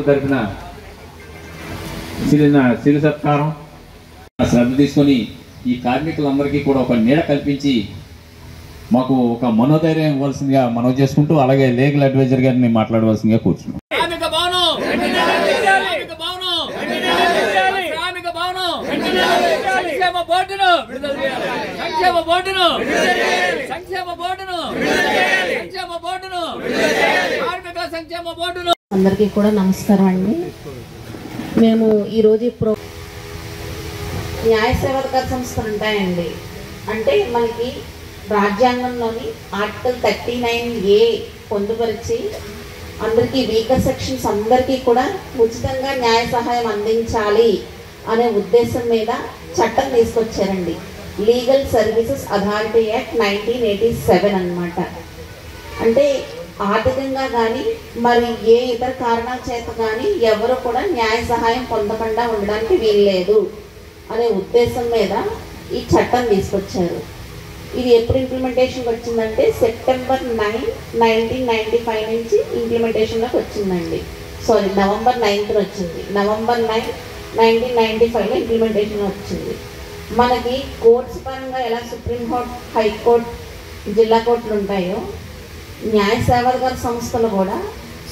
తరఫున సిరి సత్కారం శ్రద్ధ తీసుకొని ఈ కార్మికులందరికీ కూడా ఒక నీడ కల్పించి మాకు ఒక మనోధైర్యం ఇవ్వాల్సిందిగా మనవి చేసుకుంటూ, అలాగే లీగల్ అడ్వైజర్ గారిని మాట్లాడవలసిందిగా కూర్చున్నాం. అందరికీ కూడా నమస్కారం అండి. మేము ఈరోజు న్యాయ సేవాధికార సంస్థలు ఉంటాయండి. అంటే మనకి రాజ్యాంగంలోని ఆర్టికల్ 39A పొందుపరిచి అందరికీ వీకర్ సెక్షన్స్ అందరికీ కూడా ఉచితంగా న్యాయ సహాయం అందించాలి అనే ఉద్దేశం మీద చట్టం తీసుకొచ్చారండి. లీగల్ సర్వీసెస్ అథారిటీ యాక్ట్ 1987 అన్నమాట. అంటే ఆర్థికంగా కానీ మరి ఏ ఇతర కారణాల చేత కానీ ఎవరు కూడా న్యాయ సహాయం పొందకుండా ఉండడానికి వీల్లేదు అనే ఉద్దేశం మీద ఈ చట్టం తీసుకొచ్చారు. ఇది ఎప్పుడు ఇంప్లిమెంటేషన్కి వచ్చిందంటే సెప్టెంబర్ 9, 1995 నుంచి ఇంప్లిమెంటేషన్లోకి వచ్చిందండి. నవంబర్ 9th వచ్చింది. నవంబర్ 9, 1995లో ఇంప్లిమెంటేషన్ వచ్చింది. మనకి కోర్ట్స్ పరంగా ఎలా సుప్రీంకోర్టు, హైకోర్టు, జిల్లా కోర్టులు ఉంటాయో న్యాయ సేవాధికార సంస్థలు కూడా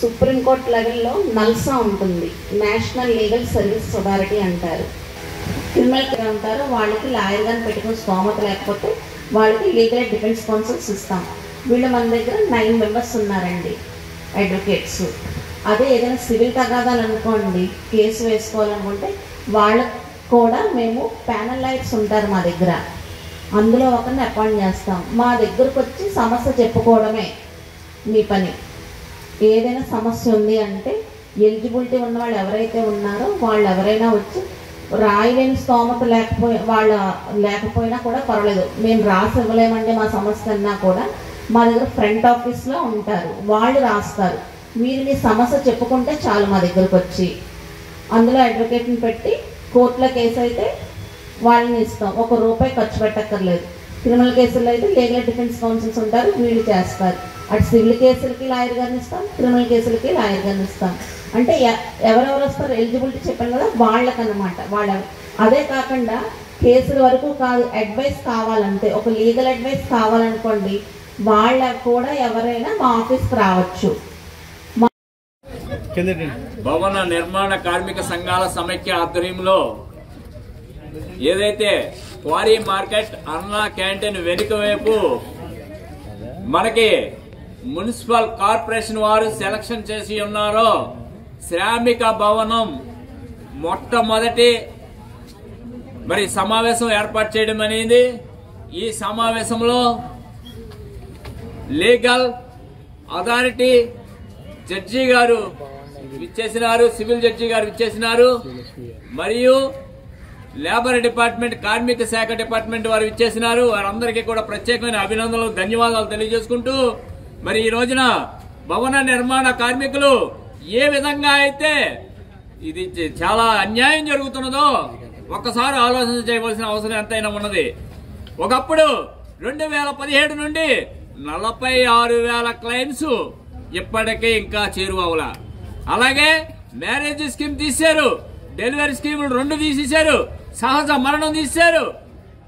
సుప్రీంకోర్టు లెవెల్లో నల్సా ఉంటుంది. నేషనల్ లీగల్ సర్వీసెస్ అథారిటీ అంటారు. క్రిమినల్ అంటారు. వాళ్ళకి లాయర్ గాని పెట్టుకుని స్తోమత లేకపోతే వాళ్ళకి లీగల్ డిఫెన్స్ కౌన్సిల్స్ ఇస్తాం. వీళ్ళు మన దగ్గర 9 members ఉన్నారండి అడ్వకేట్స్. అదే ఏదైనా సివిల్ తగాదాలు అనుకోండి, కేసు వేసుకోవాలనుకుంటే వాళ్ళకు కూడా మేము ప్యానల్ లాయర్స్ ఉంటారు మా దగ్గర. అందులో ఒకరిని అపాయింట్ చేస్తాం. మా దగ్గరకు వచ్చి సమస్య చెప్పుకోవడమే మీ పని. ఏదైనా సమస్య ఉంది అంటే ఎలిజిబిలిటీ ఉన్న వాళ్ళు ఎవరైతే ఉన్నారో వాళ్ళు ఎవరైనా వచ్చి, రాయలేని స్తోమత లేకపోయినా కూడా పర్వాలేదు, మేము రాసి ఇవ్వలేమండి మా సమస్య అన్నా కూడా మా దగ్గర ఫ్రంట్ ఆఫీస్లో ఉంటారు, వాళ్ళు రాస్తారు. మీరు మీ సమస్య చెప్పుకుంటే చాలు మా దగ్గరకు వచ్చి. అందులో అడ్వకేట్ని పెట్టి కోర్టులో కేసు అయితే వాళ్ళని ఇస్తాం. ₹1 ఖర్చు పెట్టక్కర్లేదు. క్రిమినల్ కేసుల్లో అయితే లీగల్ డిఫెన్స్ కౌన్సిల్స్ ఉంటారు, వీళ్ళు చేస్తారు. అటు సివిల్ కేసులకి లాయర్ గారిని ఇస్తాం, క్రిమినల్ కేసులకి లాయర్ గారిని ఇస్తాం. అంటే ఎవరెవరు వస్తారు ఎలిజిబిలిటీ చెప్పాను కదా వాళ్ళకన్నమాట. అదే కాకుండా కేసుల వరకు కాదు, అడ్వైస్ కావాలంటే ఒక లీగల్ అడ్వైస్ కావాలనుకోండి వాళ్ళ కూడా ఎవరైనా మా ఆఫీస్కి రావచ్చు. భవన నిర్మాణ కార్మిక సంఘాల సమైక్య ఆధ్వర్యంలో ఏదైతే క్వారీ మార్కెట్ అన్నా క్యాంటీన్ వెనుక వైపు మనకి మున్సిపల్ కార్పొరేషన్ వారు సెలక్షన్ చేసి ఉన్నారో శ్రామిక భవనం మొట్టమొదటి సమావేశం ఏర్పాటు చేయడం అనేది. ఈ సమావేశంలో లీగల్ అథారిటీ జడ్జి గారు విచ్చేసినారు, సివిల్ జడ్జి గారు విచ్చేసినారు, మరియు లేబర్ డిపార్ట్మెంట్, కార్మిక శాఖ డిపార్ట్మెంట్ వారు విచ్చేసినారు. వారందరికీ కూడా ప్రత్యేకమైన అభినందనలు, ధన్యవాదాలు తెలియజేసుకుంటూ, ఈ రోజున భవన నిర్మాణ కార్మికులు ఏ విధంగా అయితే ఇది చాలా అన్యాయం జరుగుతున్నదో ఒక్కసారి ఆలోచన చేయవలసిన అవసరం ఎంతైనా ఉన్నది. ఒకప్పుడు 2017 నుండి 46,000 క్లెయిమ్స్ ఇప్పటికీ ఇంకా చేరువవలా. అలాగే మ్యారేజ్ స్కీమ్ తీశారు, డెలివరీ స్కీములు 2 తీసేశారు, సహజ మరణం తీశారు,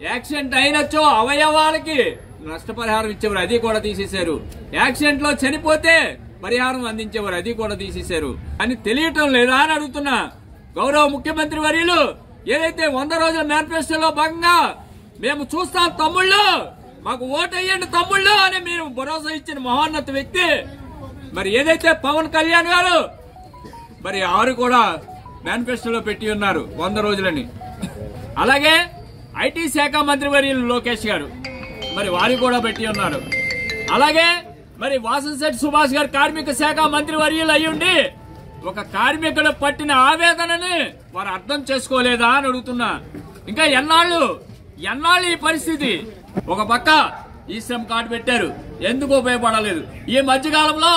యాక్సిడెంట్ అయినచ్చో అవయవాలకి నష్టపరిహారం ఇచ్చేవారు, అది కూడా తీసేశారు. యాక్సిడెంట్ లో చనిపోతే పరిహారం అందించేవారు, అది కూడా తీసేశారు. అని తెలియటం లేదా అని అడుగుతున్నా. గౌరవ ముఖ్యమంత్రి వర్యులు ఏదైతే 100 రోజుల మేనిఫెస్టోలో భాగంగా మేము చూస్తాం తమ్ముళ్ళు, మాకు ఓటు వేయండి తమ్ముళ్ళు అని మీరు భరోసా ఇచ్చిన మహోన్నత వ్యక్తి ఏదైతే పవన్ కళ్యాణ్ గారు 6 కూడా మేనిఫెస్టోలో పెట్టి ఉన్నారు 100 రోజులని. అలాగే ఐటీ శాఖ మంత్రి వర్యులు లోకేష్ గారు వారు కూడా పెట్టి ఉన్నారు. అలాగే వాసంశెట్టి సుభాష్ గారు కార్మిక శాఖ మంత్రి వర్యులు అయ్యుండి ఒక కార్మికుడు పట్టిన ఆవేదనని వారు అర్థం చేసుకోలేదా అని అడుగుతున్నా. ఇంకా ఎన్నాళ్ళు ఈ పరిస్థితి? ఒక పక్క ఈ శ్రమ్ కార్డు పెట్టారు, ఎందుకు ఉపయోగపడలేదు. ఈ మధ్యకాలంలో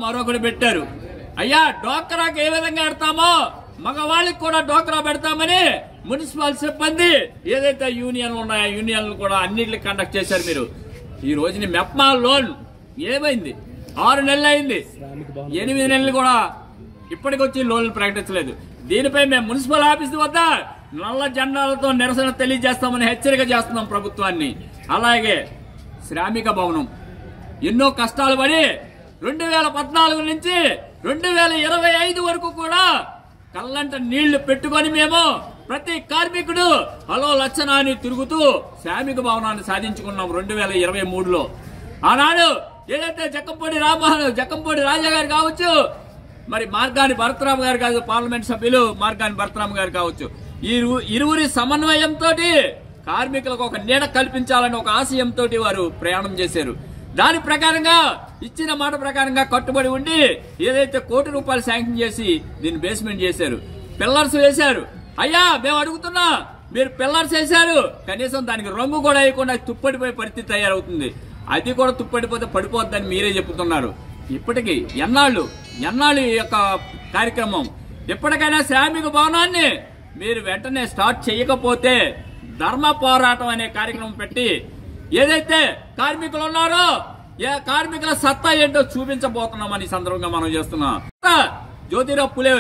మరొకటి పెట్టారు. అయ్యా డోక్రాకి ఏ విధంగా పెడతామో మగవాళ్ళకి కూడా డోక్రా పెడతామని మున్సిపల్ సిబ్బంది ఏదైతే యూనియన్లు ఉన్నాయో యూనియన్లు కూడా అన్నింటినీ కండక్ట్ చేశారు. మీరు ఈ రోజుని మెప్మా లోన్ ఏమైంది? 6 నెలలు అయింది, 8 నెలలు కూడా ఇప్పటికొచ్చి లోన్లు ప్రకటించలేదు. దీనిపై మేము మున్సిపల్ ఆఫీసు వద్ద నల్ల జెండాలతో నిరసన తెలియజేస్తామని హెచ్చరిక చేస్తున్నాం ప్రభుత్వాన్ని. అలాగే శ్రామిక భవనం ఎన్నో కష్టాలు పడి 2014 నుంచి 2025 వరకు కూడా కళ్ళంట నీళ్లు పెట్టుకొని మేము ప్రతి కార్మికుడు హలో లచ్చన అని తిరుగుతూ శ్రామిక భవనాన్ని సాధించుకున్నాం 2023లో. ఆనాడు ఏదైతే జక్కంపూడి రాజా గారు కావచ్చు, మరి మార్గాని భరతరామ గారు కాదు, పార్లమెంట్ సభ్యులు మార్గాని భరతరామ గారు కావచ్చు, ఈ ఇరువురి సమన్వయంతో కార్మికులకు ఒక నీడ కల్పించాలని ఒక ఆశయంతో వారు ప్రయాణం చేశారు. దాని ప్రకారంగా ఇచ్చిన మాట ప్రకారంగా కట్టుబడి ఉండి ఏదైతే ₹1 కోటి శాంక్షన్ చేసి దీన్ని బేస్మెంట్ చేశారు, పిల్లర్స్ వేశారు. అయ్యా మేము అడుగుతున్నా, మీరు పిల్లర్స్ వేశారు, కనీసం దానికి రంగు కూడా వేయకుండా తుప్పడిపోయే పరిస్థితి తయారవుతుంది. అది కూడా తుప్పడిపోతే పడిపోద్దని మీరే చెప్తున్నారు. ఇప్పటికీ ఎన్నాళ్ళు ఈ యొక్క కార్యక్రమం? ఎప్పటికైనా శ్రామిక భవనాన్ని మీరు వెంటనే స్టార్ట్ చేయకపోతే ధర్మ పోరాటం అనే కార్యక్రమం పెట్టి ఏదైతే కార్మికులు ఉన్నారో కార్మికుల సత్తా ఏంటో చూపించబోతున్నామని సందర్భంగా మనం చేస్తున్నాం. జ్యోతిరావు పులే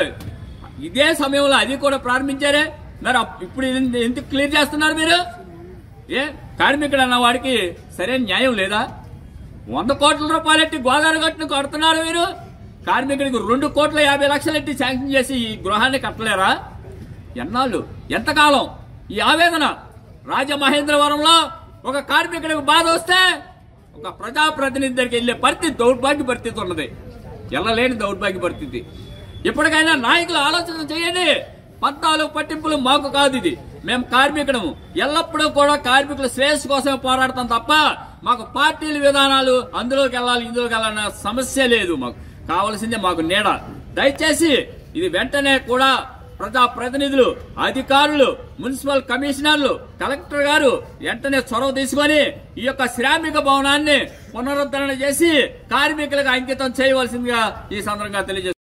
ఇదే సమయంలో అది కూడా ప్రారంభించారే, మరి ఇప్పుడు ఎందుకు క్లియర్ చేస్తున్నారు మీరు? కార్మికుడు అన్న వాడికి సరైన న్యాయం లేదా? 100 కోట్ల రూపాయలు ఎట్టి గోదావరి గట్టును కడుతున్నారు మీరు. కార్మికుడికి 2,50,00,000 ఎట్టి శాంక్షన్ చేసి ఈ గృహాన్ని కట్టలేరా? ఎన్నాళ్ళు, ఎంతకాలం ఈ ఆవేదన? రాజమహేంద్రవరంలో ఒక కార్మికుడికి బాధ వస్తే ఒక ప్రజాప్రతినిధి దగ్గరికి వెళ్లే పరిస్థితి దౌర్భాగ్య పరిస్థితి ఉన్నది, ఎల్లలేని దౌర్భాగ్య పరిస్థితి. ఇప్పటికైనా నాయకులు ఆలోచన చేయండి. 14 పట్టింపులు మాకు కాదు, ఇది మేము కార్మికుడము. ఎల్లప్పుడూ కూడా కార్మికుల శ్రేయస్సు కోసమే పోరాడతాం తప్ప మాకు పార్టీల విధానాలు అందులోకి వెళ్ళాలి ఇందులోకి వెళ్ళాలన్న సమస్య లేదు. మాకు కావలసిందే మాకు నీడ. దయచేసి ఇది వెంటనే కూడా ప్రజాప్రతినిధులు, అధికారులు, మున్సిపల్ కమిషనర్లు, కలెక్టర్ గారు వెంటనే చొరవ తీసుకొని ఈ యొక్క శ్రామిక భవనాన్ని పునరుద్ధరణ చేసి కార్మికులకు అంకితం చేయవలసిందిగా ఈ సందర్భంగా తెలియజేస్తారు.